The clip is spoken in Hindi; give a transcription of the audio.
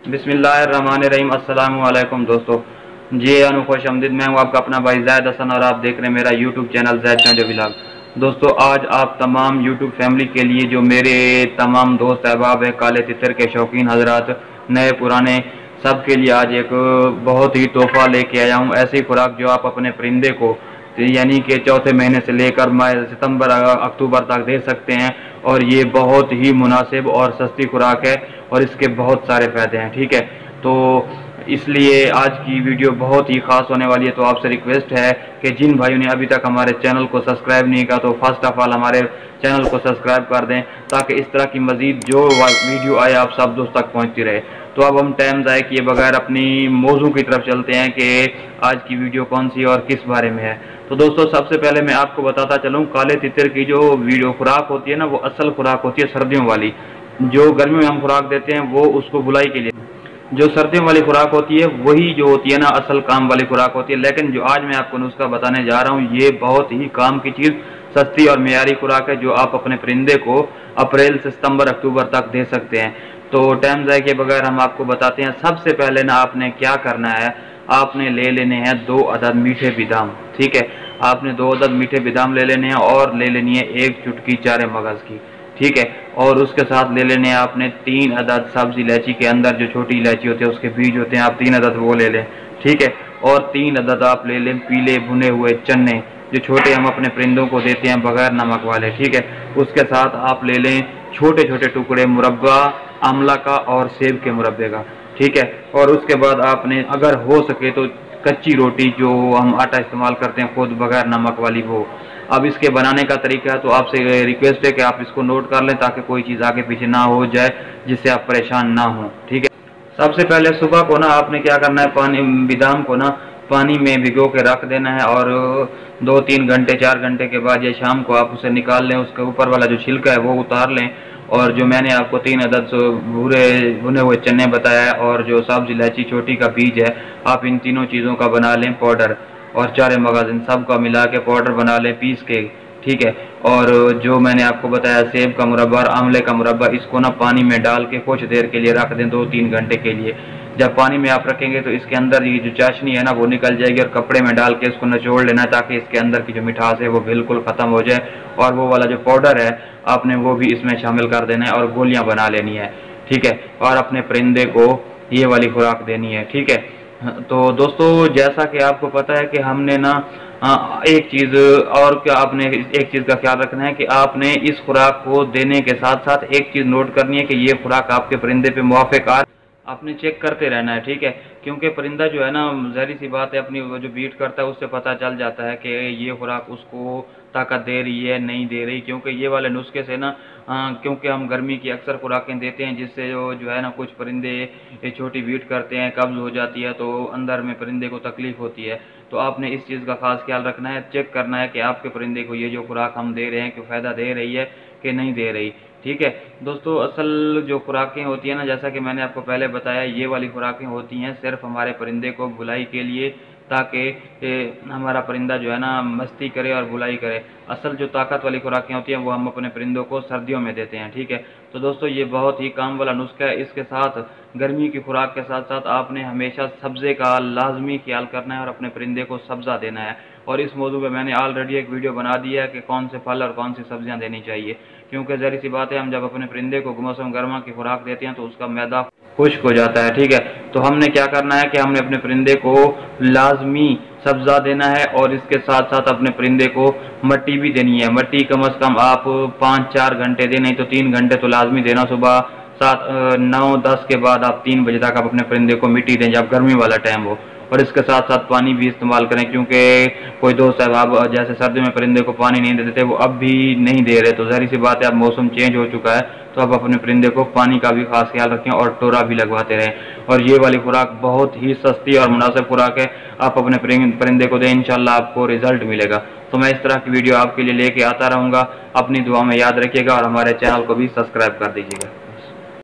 बिस्मिल्लाहिर्रहमानिर्रहीम। अस्सलामु अलैकुम दोस्तों, जी खुश आमदीद। मैं हूँ आपका अपना भाई जैद हसन और आप देख रहे हैं मेरा यूट्यूब चैनल जैद चंडे व्लॉग। दोस्तों, आज आप तमाम यूट्यूब फैमिली के लिए, जो मेरे तमाम दोस्त अहबाब हैं, काले तितर के शौकीन हजरात, नए पुराने, सब के लिए आज एक बहुत ही तोहफा लेके आया हूँ। ऐसी खुराक जो आप अपने परिंदे को यानी कि चौथे महीने से लेकर सितंबर अक्टूबर तक दे सकते हैं, और ये बहुत ही मुनासिब और सस्ती खुराक है और इसके बहुत सारे फ़ायदे हैं। ठीक है, तो इसलिए आज की वीडियो बहुत ही ख़ास होने वाली है। तो आपसे रिक्वेस्ट है कि जिन भाइयों ने अभी तक हमारे चैनल को सब्सक्राइब नहीं किया, तो फर्स्ट ऑफ ऑल हमारे चैनल को सब्सक्राइब कर दें, ताकि इस तरह की मज़ीद जो वीडियो आए आप सब दोस्त तक पहुँचती रहे। तो अब हम टाइम ज़ाय किए बगैर अपनी मौजू की तरफ चलते हैं कि आज की वीडियो कौन सी और किस बारे में है। तो दोस्तों, सबसे पहले मैं आपको बताता चलूँ, काले तितर की जो वीडियो खुराक होती है ना, वो असल खुराक होती है सर्दियों वाली। जो गर्मियों में हम खुराक देते हैं वो उसको बुलाई के लिए, जो सर्दियों वाली खुराक होती है वही जो होती है ना असल काम वाली खुराक होती है। लेकिन जो आज मैं आपको नुस्खा बताने जा रहा हूँ, ये बहुत ही काम की चीज़, सस्ती और मेयारी खुराक है, जो आप अपने परिंदे को अप्रैल से सितंबर अक्टूबर तक दे सकते हैं। तो टाइम ज़ाय के बगैर हम आपको बताते हैं। सबसे पहले ना आपने क्या करना है, आपने ले लेने हैं 2 अदद मीठे बादाम। ठीक है, आपने 2 अदद मीठे बादाम ले लेने हैं और ले लेनी है 1 चुटकी चारे मगज़ की। ठीक है, और उसके साथ ले लेने हैं आपने 3 अदद सब्ज़ इलायची, के अंदर जो छोटी इलायची होती है उसके बीज होते हैं, आप 3 अदद वो ले लें। ठीक है, और 3 अदद आप ले लें पीले भुने हुए चने, जो छोटे हम अपने परिंदों को देते हैं बगैर नमक वाले। ठीक है, उसके साथ आप ले लें छोटे छोटे टुकड़े मुरब्बा आंवला का और सेब के मुरब्बे का। ठीक है, और उसके बाद आपने अगर हो सके तो कच्ची रोटी, जो हम आटा इस्तेमाल करते हैं खुद बगैर नमक वाली, वो। अब इसके बनाने का तरीका है, तो आपसे रिक्वेस्ट है कि आप इसको नोट कर लें, ताकि कोई चीज़ आगे पीछे ना हो जाए जिससे आप परेशान ना हों। ठीक है, सबसे पहले सुबह को ना आपने क्या करना है, बादाम को ना पानी में भिगो के रख देना है, और 2-3 घंटे 4 घंटे के बाद या शाम को आप उसे निकाल लें, उसके ऊपर वाला जो छिलका है वो उतार लें। और जो मैंने आपको 3 अदद भुने हुए चने बताया है, और जो सब्ज़ इलायची छोटी का बीज है, आप इन तीनों चीज़ों का बना लें पाउडर, और चारे मगज़, इन सब का मिला के पाउडर बना लें पीस के। ठीक है, और जो मैंने आपको बताया सेब का मुरब्बा और आंवले का मुरब्बा, इसको ना पानी में डाल के कुछ देर के लिए रख दें, 2-3 घंटे के लिए। जब पानी में आप रखेंगे तो इसके अंदर ये जो चाशनी है ना वो निकल जाएगी, और कपड़े में डाल के इसको निचोड़ लेना, ताकि इसके अंदर की जो मिठास है वो बिल्कुल ख़त्म हो जाए। और वो वाला जो पाउडर है आपने वो भी इसमें शामिल कर देना है, और गोलियां बना लेनी है। ठीक है, और अपने परिंदे को ये वाली खुराक देनी है। ठीक है, तो दोस्तों, जैसा कि आपको पता है कि हमने ना एक चीज़ और, क्या आपने एक चीज़ का ख्याल रखना है कि आपने इस खुराक को देने के साथ साथ एक चीज़ नोट करनी है कि ये खुराक आपके परिंदे पे मुवाफ़िक आपने चेक करते रहना है। ठीक है, क्योंकि परिंदा जो है ना, ज़ाहिर सी बात है, अपनी वो जो बीट करता है उससे पता चल जाता है कि ये खुराक उसको ताकत दे रही है नहीं दे रही। क्योंकि ये वाले नुस्खे से ना, क्योंकि हम गर्मी की अक्सर खुराकें देते हैं, जिससे जो है ना कुछ परिंदे ये छोटी बीट करते हैं, कब्ज़ हो जाती है, तो अंदर में परिंदे को तकलीफ़ होती है। तो आपने इस चीज़ का ख़ास ख्याल रखना है, चेक करना है कि आपके परिंदे को ये जो खुराक हम दे रहे हैं कि फ़ायदा दे रही है कि नहीं दे रही। ठीक है दोस्तों, असल जो खुराकें होती हैं ना, जैसा कि मैंने आपको पहले बताया, ये वाली खुराकें होती हैं सिर्फ हमारे परिंदे को बुलाई के लिए, ताकि हमारा परिंदा जो है ना मस्ती करे और बुलाई करे। असल जो ताकत वाली खुराकें होती हैं वो हम अपने परिंदों को सर्दियों में देते हैं। ठीक है, तो दोस्तों, ये बहुत ही काम वाला नुस्खा है। इसके साथ गर्मी की खुराक के साथ साथ आपने हमेशा सब्ज़े का लाजमी ख्याल करना है, और अपने परिंदे को सब्ज़ा देना है। और इस मौजू पे मैंने ऑलरेडी एक वीडियो बना दी है कि कौन से फल और कौन सी सब्जियां देनी चाहिए। क्योंकि ज़ाहिर सी बात है, हम जब अपने परिंदे को मौसम गर्मा की खुराक देते हैं तो उसका मैदा खुश्क हो जाता है। ठीक है, तो हमने क्या करना है कि हमने अपने परिंदे को लाजमी सब्ज़ा देना है, और इसके साथ साथ अपने परिंदे को मट्टी भी देनी है। मट्टी कम अज़ कम आप 5-4 घंटे दें, नहीं तो 3 घंटे तो लाजमी देना। सुबह 9-10 के बाद आप 3 बजे तक आप अपने परिंदे को मिट्टी दें, जब गर्मी वाला टाइम हो। और इसके साथ साथ पानी भी इस्तेमाल करें, क्योंकि कोई दोस्त साहब जैसे सर्दी में परिंदे को पानी नहीं देते थे, वो अब भी नहीं दे रहे। तो ज़ाहिर सी बात है, अब मौसम चेंज हो चुका है, तो अब अपने परिंदे को पानी का भी खास ख्याल रखें, और टोरा भी लगवाते रहें। और ये वाली खुराक बहुत ही सस्ती और मुनासिब खुराक है, आप अपने परिंदे को दें, इंशाल्लाह आपको रिजल्ट मिलेगा। तो मैं इस तरह की वीडियो आपके लिए लेके आता रहूँगा। अपनी दुआ में याद रखिएगा, और हमारे चैनल को भी सब्सक्राइब कर दीजिएगा।